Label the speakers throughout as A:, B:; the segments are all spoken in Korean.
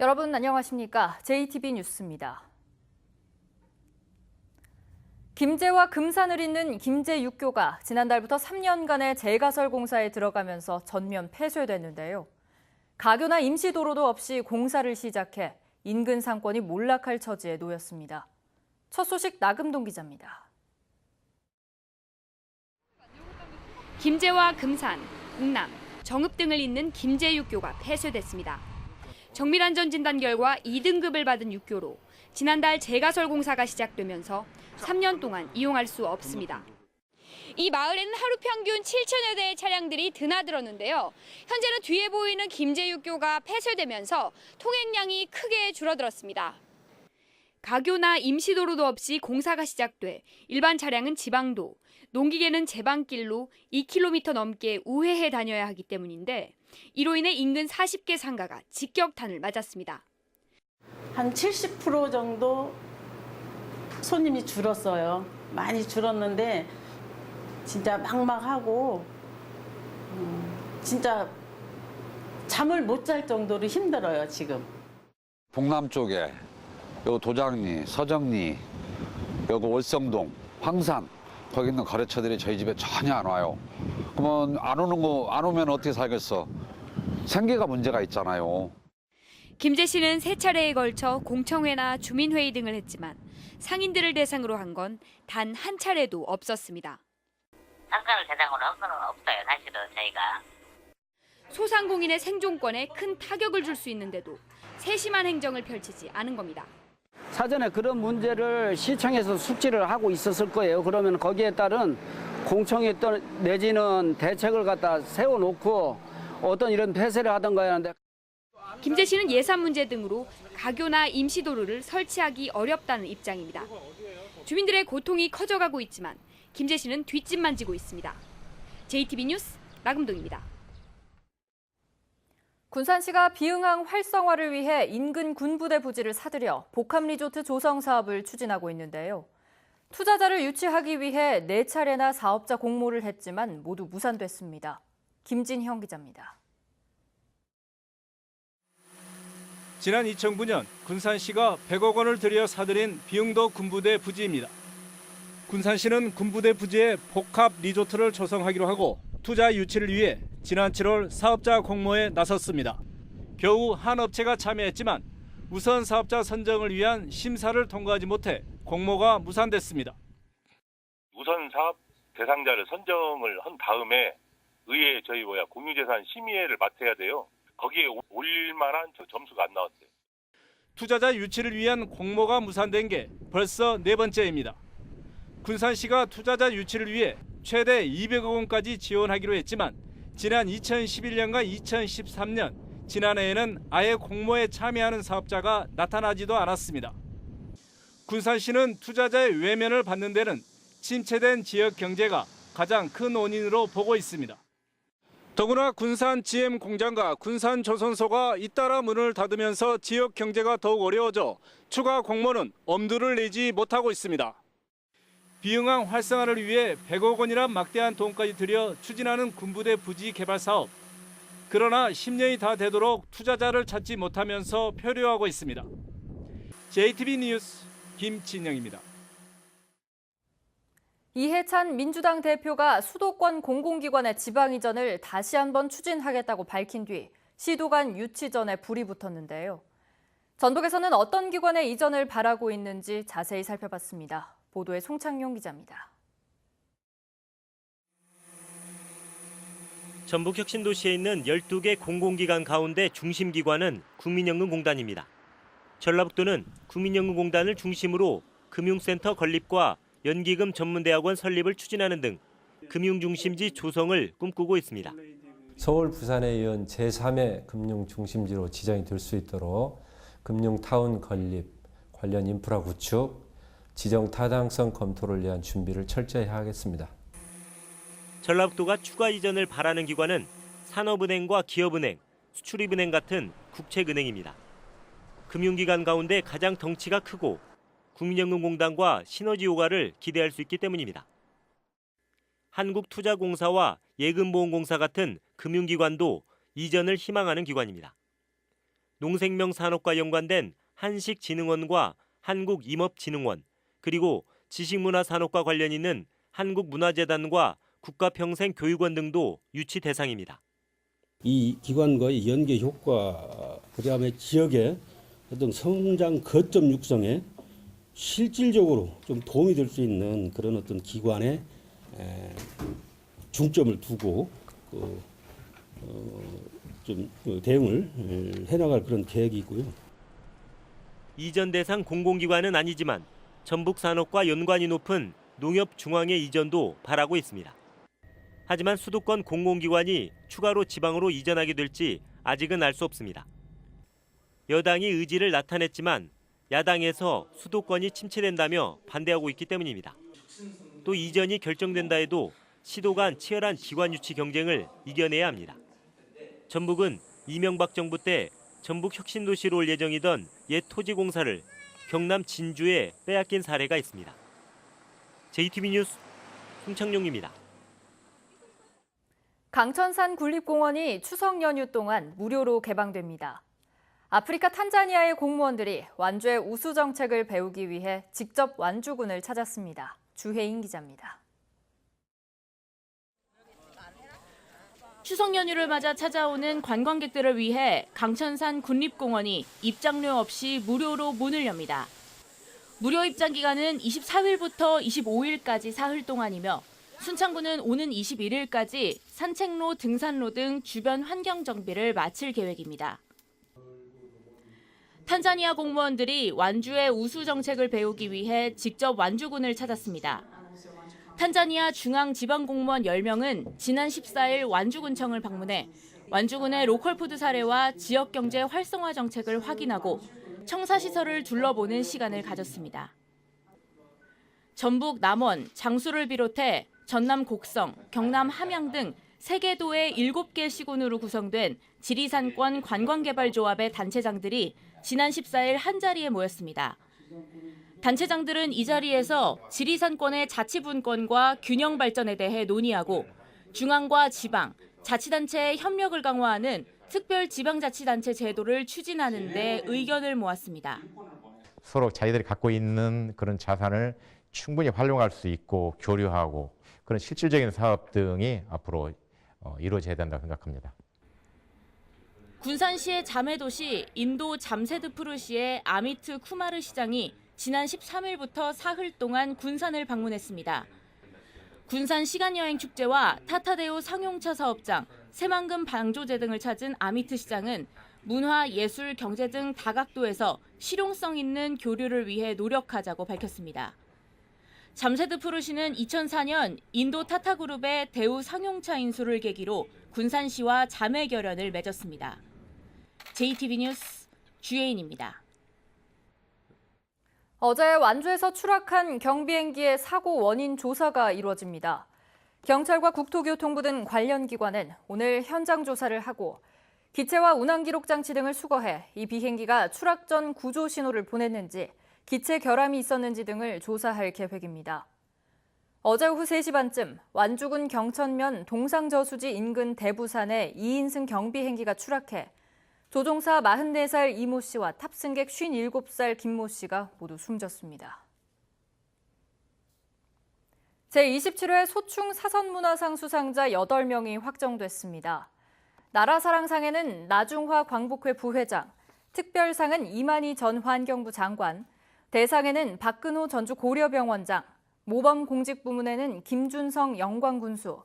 A: 여러분 안녕하십니까? JTB 뉴스입니다. 김제와 금산을 잇는 김제육교가 지난달부터 3년간의 재가설 공사에 들어가면서 전면 폐쇄됐는데요. 가교나 임시도로도 없이 공사를 시작해 인근 상권이 몰락할 처지에 놓였습니다. 첫 소식 나금동 기자입니다.
B: 김제와 금산, 국남, 정읍 등을 잇는 김제육교가 폐쇄됐습니다. 정밀안전 진단 결과 2등급을 받은 육교로 지난달 재가설 공사가 시작되면서 3년 동안 이용할 수 없습니다. 이 마을에는 하루 평균 7천여 대의 차량들이 드나들었는데요. 현재는 뒤에 보이는 김제육교가 폐쇄되면서 통행량이 크게 줄어들었습니다. 가교나 임시도로도 없이 공사가 시작돼 일반 차량은 지방도, 농기계는 제방길로 2km 넘게 우회해 다녀야 하기 때문인데 이로 인해 인근 40개 상가가 직격탄을 맞았습니다.
C: 한 70% 정도 손님이 줄었어요. 많이 줄었는데 진짜 막막하고 진짜 잠을 못 잘 정도로 힘들어요, 지금.
D: 북남 쪽에 요 도장리, 서정리, 여기 월성동, 황산 거기 있는 거래처들이 저희 집에 전혀 안 와요. 그러면 안 오면 어떻게 살겠어? 생계가 문제가 있잖아요.
B: 김제 씨는 세 차례에 걸쳐 공청회나 주민회의 등을 했지만 상인들을 대상으로 한 건 단 한 차례도 없었습니다.
E: 상가를 대상으로 한 건 없어요, 사실은 저희가.
B: 소상공인의 생존권에 큰 타격을 줄 수 있는데도 세심한 행정을 펼치지 않은 겁니다.
F: 사전에 그런 문제를 시청에서 숙지를 하고 있었을 거예요. 그러면 거기에 따른 공청회 내지는 대책을 갖다 세워놓고 어떤 이런 폐쇄를 하던가 하는데.
B: 김제 씨는 예산 문제 등으로 가교나 임시도로를 설치하기 어렵다는 입장입니다. 주민들의 고통이 커져가고 있지만 김제 씨는 뒷짐만 지고 있습니다. JTB 뉴스 나금동입니다.
A: 군산시가 비응항 활성화를 위해 인근 군부대 부지를 사들여 복합리조트 조성 사업을 추진하고 있는데요. 투자자를 유치하기 위해 4차례나 사업자 공모를 했지만 모두 무산됐습니다. 김진형 기자입니다.
G: 지난 2009년 군산시가 100억 원을 들여 사들인 비응도 군부대 부지입니다. 군산시는 군부대 부지에 복합 리조트를 조성하기로 하고 투자 유치를 위해 지난 7월 사업자 공모에 나섰습니다. 겨우 한 업체가 참여했지만 우선 사업자 선정을 위한 심사를 통과하지 못해 공모가 무산됐습니다.
H: 우선 사업 대상자를 선정을 한 다음에 의회 공유재산 심의회를 맡아야 돼요. 거기에 올릴 만한 점수가 안 나왔어요.
G: 투자자 유치를 위한 공모가 무산된 게 벌써 4번째입니다. 군산시가 투자자 유치를 위해 최대 200억 원까지 지원하기로 했지만 지난 2011년과 2013년, 지난해에는 아예 공모에 참여하는 사업자가 나타나지도 않았습니다. 군산시는 투자자의 외면을 받는 데는 침체된 지역 경제가 가장 큰 원인으로 보고 있습니다. 더구나 군산 GM 공장과 군산 조선소가 잇따라 문을 닫으면서 지역 경제가 더욱 어려워져 추가 공모는 엄두를 내지 못하고 있습니다. 비응항 활성화를 위해 100억 원이란 막대한 돈까지 들여 추진하는 군부대 부지 개발 사업. 그러나 10년이 다 되도록 투자자를 찾지 못하면서 표류하고 있습니다. JTB 뉴스 김진영입니다.
A: 이해찬 민주당 대표가 수도권 공공기관의 지방 이전을 다시 한번 추진하겠다고 밝힌 뒤 시도 간 유치 전에 불이 붙었는데요. 전북에서는 어떤 기관의 이전을 바라고 있는지 자세히 살펴봤습니다. 보도에 송창용 기자입니다.
I: 전북 혁신도시에 있는 12개 공공기관 가운데 중심기관은 국민연금공단입니다. 전라북도는 국민연금공단을 중심으로 금융센터 건립과 연기금 전문대학원 설립을 추진하는 등 금융중심지 조성을 꿈꾸고 있습니다.
J: 서울, 부산에 이은 제3의 금융중심지로 지정이 될 수 있도록 금융타운 건립, 관련 인프라 구축, 지정 타당성 검토를 위한 준비를 철저히 하겠습니다.
I: 전라북도가 추가 이전을 바라는 기관은 산업은행과 기업은행, 수출입은행 같은 국책은행입니다. 금융기관 가운데 가장 덩치가 크고 국민연금공단과 시너지 효과를 기대할 수 있기 때문입니다. 한국투자공사와 예금보험공사 같은 금융기관도 이전을 희망하는 기관입니다. 농생명산업과 연관된 한식진흥원과 한국임업진흥원, 그리고 지식문화산업과 관련 있는 한국문화재단과 국가평생교육원 등도 유치 대상입니다.
K: 이 기관과의 연계 효과, 그다음에 지역의 어떤 성장 거점 육성에 실질적으로 좀 도움이 될 수 있는 그런 어떤 기관에 중점을 두고 좀 대응을 해나갈 그런 계획이 있고요.
I: 이전 대상 공공기관은 아니지만 전북산업과 연관이 높은 농협중앙회 이전도 바라고 있습니다. 하지만 수도권 공공기관이 추가로 지방으로 이전하게 될지 아직은 알 수 없습니다. 여당이 의지를 나타냈지만 야당에서 수도권이 침체된다며 반대하고 있기 때문입니다. 또 이전이 결정된다 해도 시도 간 치열한 기관 유치 경쟁을 이겨내야 합니다. 전북은 이명박 정부 때 전북 혁신도시로 올 예정이던 옛 토지공사를 경남 진주에 빼앗긴 사례가 있습니다. JTB 뉴스 송창용입니다.
A: 강천산 국립공원이 추석 연휴 동안 무료로 개방됩니다. 아프리카 탄자니아의 공무원들이 완주의 우수 정책을 배우기 위해 직접 완주군을 찾았습니다. 주혜인 기자입니다.
L: 추석 연휴를 맞아 찾아오는 관광객들을 위해 강천산 국립공원이 입장료 없이 무료로 문을 엽니다. 무료 입장 기간은 24일부터 25일까지 사흘 동안이며 순창군은 오는 21일까지 산책로, 등산로 등 주변 환경 정비를 마칠 계획입니다. 탄자니아 공무원들이 완주의 우수 정책을 배우기 위해 직접 완주군을 찾았습니다. 탄자니아 중앙지방공무원 10명은 지난 14일 완주군청을 방문해 완주군의 로컬푸드 사례와 지역경제 활성화 정책을 확인하고 청사시설을 둘러보는 시간을 가졌습니다. 전북 남원, 장수를 비롯해 전남 곡성, 경남 함양 등 3개 도의 7개 시군으로 구성된 지리산권 관광개발조합의 단체장들이 지난 14일 한자리에 모였습니다. 단체장들은 이 자리에서 지리산권의 자치분권과 균형 발전에 대해 논의하고 중앙과 지방, 자치단체의 협력을 강화하는 특별지방자치단체 제도를 추진하는 데 의견을 모았습니다.
M: 서로 자기들이 갖고 있는 그런 자산을 충분히 활용할 수 있고 교류하고 그런 실질적인 사업 등이 앞으로 이루어져야 된다고 생각합니다.
L: 군산시의 자매도시 인도 잠세드푸르시의 아미트 쿠마르 시장이 지난 13일부터 사흘 동안 군산을 방문했습니다. 군산 시간여행 축제와 타타데오 상용차 사업장, 새만금 방조제 등을 찾은 아미트 시장은 문화, 예술, 경제 등 다각도에서 실용성 있는 교류를 위해 노력하자고 밝혔습니다. 잠세드푸르시는 2004년 인도 타타그룹의 대우 상용차 인수를 계기로 군산시와 자매 결연을 맺었습니다. JTB 뉴스 주혜인입니다.
A: 어제 완주에서 추락한 경비행기의 사고 원인 조사가 이루어집니다. 경찰과 국토교통부 등 관련 기관은 오늘 현장 조사를 하고 기체와 운항 기록 장치 등을 수거해 이 비행기가 추락 전 구조 신호를 보냈는지, 기체 결함이 있었는지 등을 조사할 계획입니다. 어제 오후 3시 반쯤 완주군 경천면 동상저수지 인근 대부산에 2인승 경비행기가 추락해 조종사 44살 이모 씨와 탑승객 57살 김모 씨가 모두 숨졌습니다. 제27회 소충 사선문화상 수상자 8명이 확정됐습니다. 나라사랑상에는 나중화 광복회 부회장, 특별상은 이만희 전 환경부 장관, 대상에는 박근호 전주 고려병원장, 모범공직부문에는 김준성 영광군수,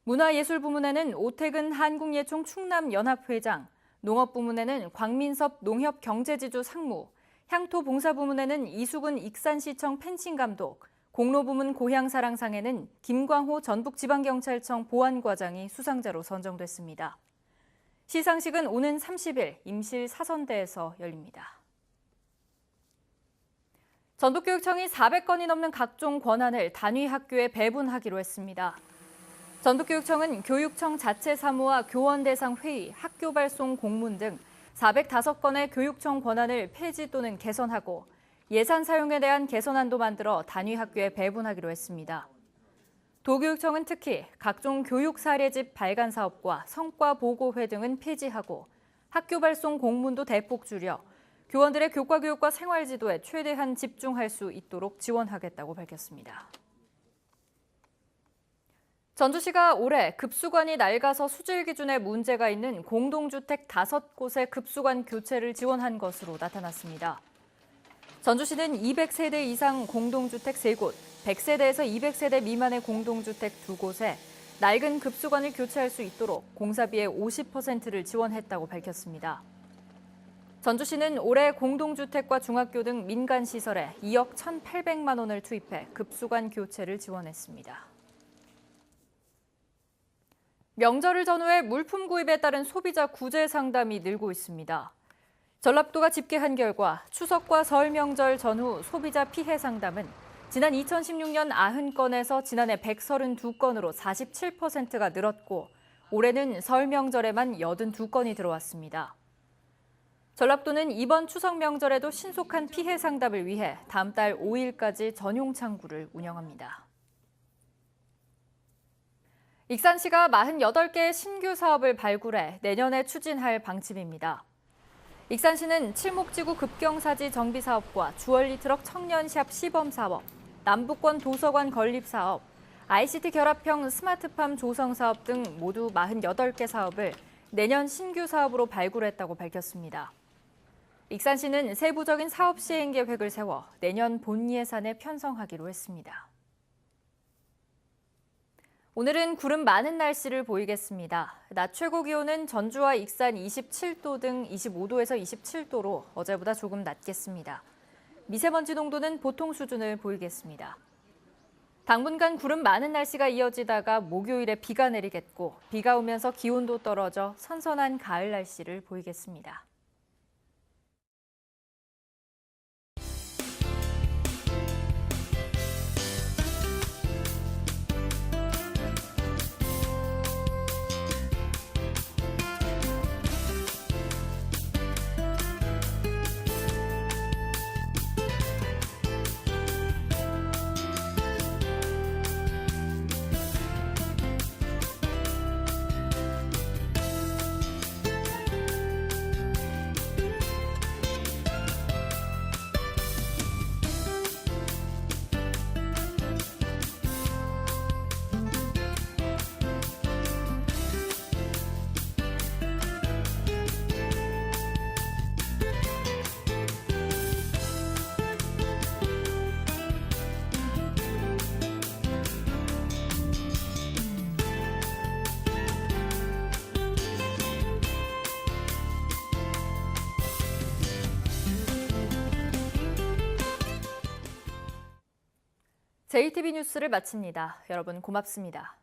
A: 문화예술부문에는 오태근 한국예총 충남연합회장, 농업부문에는 광민섭 농협경제지주 상무, 향토봉사부문에는 이수근 익산시청 펜싱감독, 공로부문 고향사랑상에는 김광호 전북지방경찰청 보안과장이 수상자로 선정됐습니다. 시상식은 오는 30일 임실 사선대에서 열립니다. 전북교육청이 400건이 넘는 각종 권한을 단위 학교에 배분하기로 했습니다. 전북교육청은 교육청 자체 사무와 교원 대상 회의, 학교 발송 공문 등 405건의 교육청 권한을 폐지 또는 개선하고 예산 사용에 대한 개선안도 만들어 단위 학교에 배분하기로 했습니다. 도교육청은 특히 각종 교육 사례집 발간 사업과 성과 보고회 등은 폐지하고 학교 발송 공문도 대폭 줄여 교원들의 교과 교육과 생활 지도에 최대한 집중할 수 있도록 지원하겠다고 밝혔습니다. 전주시가 올해 급수관이 낡아서 수질 기준에 문제가 있는 공동주택 5곳의 급수관 교체를 지원한 것으로 나타났습니다. 전주시는 200세대 이상 공동주택 3곳, 100세대에서 200세대 미만의 공동주택 2곳에 낡은 급수관을 교체할 수 있도록 공사비의 50%를 지원했다고 밝혔습니다. 전주시는 올해 공동주택과 중학교 등 민간시설에 2억 1,800만 원을 투입해 급수관 교체를 지원했습니다. 명절을 전후해 물품 구입에 따른 소비자 구제 상담이 늘고 있습니다. 전라북도가 집계한 결과 추석과 설 명절 전후 소비자 피해 상담은 지난 2016년 90건에서 지난해 132건으로 47%가 늘었고 올해는 설 명절에만 82건이 들어왔습니다. 전라북도는 이번 추석 명절에도 신속한 피해 상담을 위해 다음 달 5일까지 전용 창구를 운영합니다. 익산시가 48개의 신규 사업을 발굴해 내년에 추진할 방침입니다. 익산시는 칠목지구 급경사지 정비 사업과 주얼리 트럭 청년샵 시범 사업, 남북권 도서관 건립 사업, ICT 결합형 스마트팜 조성 사업 등 모두 48개 사업을 내년 신규 사업으로 발굴했다고 밝혔습니다. 익산시는 세부적인 사업 시행 계획을 세워 내년 본 예산에 편성하기로 했습니다. 오늘은 구름 많은 날씨를 보이겠습니다. 낮 최고 기온은 전주와 익산 27도 등 25도에서 27도로 어제보다 조금 낮겠습니다. 미세먼지 농도는 보통 수준을 보이겠습니다. 당분간 구름 많은 날씨가 이어지다가 목요일에 비가 내리겠고 비가 오면서 기온도 떨어져 선선한 가을 날씨를 보이겠습니다. JTB 뉴스를 마칩니다. 여러분 고맙습니다.